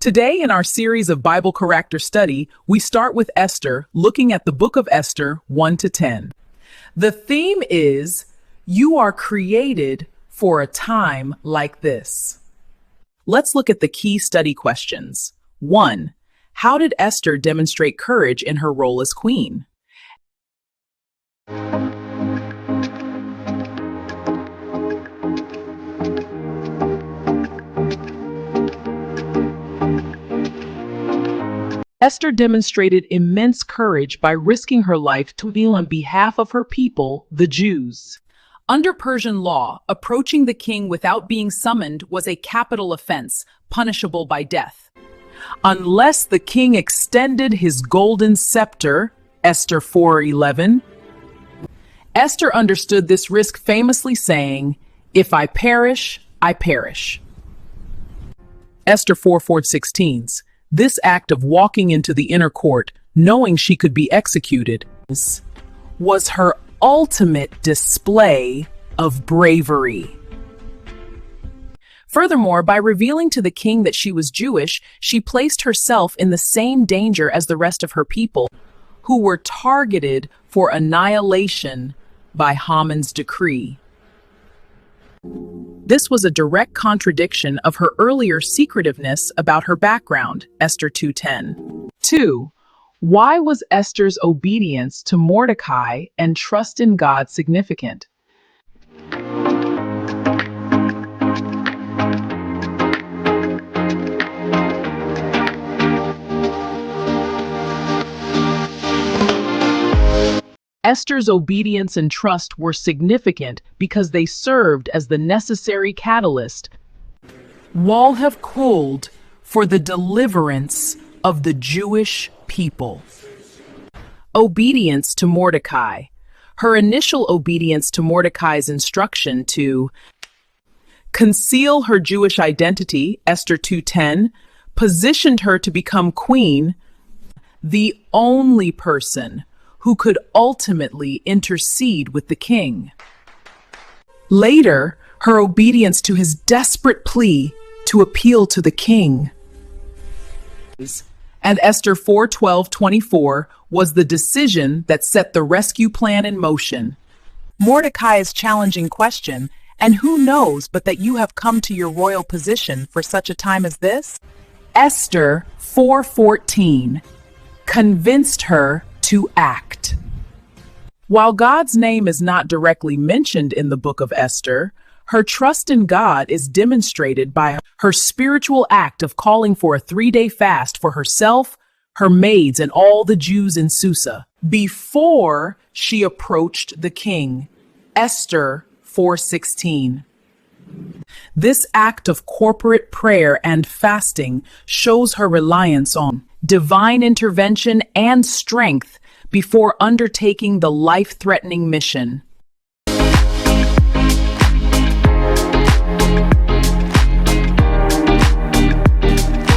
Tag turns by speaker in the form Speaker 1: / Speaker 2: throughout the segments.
Speaker 1: Today, in our series of Bible character study, we start with Esther, looking at the Book of Esther 1 to 10. The theme is, you are created for a time like this. Let's look at the key study questions. 1. How did Esther demonstrate courage in her role as queen? Esther demonstrated immense courage by risking her life to kneel on behalf of her people, the Jews. Under Persian law, approaching the king without being summoned was a capital offense, punishable by death. Unless the king extended his golden scepter, Esther 4:11, Esther understood this risk, famously saying, "If I perish, I perish." Esther 4:16. This act of walking into the inner court, knowing she could be executed, was her ultimate display of bravery. Furthermore, by revealing to the king that she was Jewish, she placed herself in the same danger as the rest of her people, who were targeted for annihilation by Haman's decree. This was a direct contradiction of her earlier secretiveness about her background, Esther 2:10. 2. Why was Esther's obedience to Mordecai and trust in God significant? Esther's obedience and trust were significant because they served as the necessary catalyst wall have called for the deliverance of the Jewish people. Obedience to Mordecai. Her initial obedience to Mordecai's instruction to conceal her Jewish identity, Esther 2:10, positioned her to become queen, the only person who could ultimately intercede with the king. Later, her obedience to his desperate plea to appeal to the king. And Esther 4:12-24 was the decision that set the rescue plan in motion. Mordecai's challenging question, "And who knows but that you have come to your royal position for such a time as this?" Esther 4:14 convinced her to act. While God's name is not directly mentioned in the Book of Esther, her trust in God is demonstrated by her spiritual act of calling for a 3-day fast for herself, her maids, and all the Jews in Susa before she approached the king. Esther 4:16. This act of corporate prayer and fasting shows her reliance on divine intervention and strength before undertaking the life-threatening mission.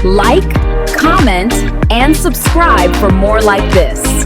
Speaker 2: Like, comment, and subscribe for more like this.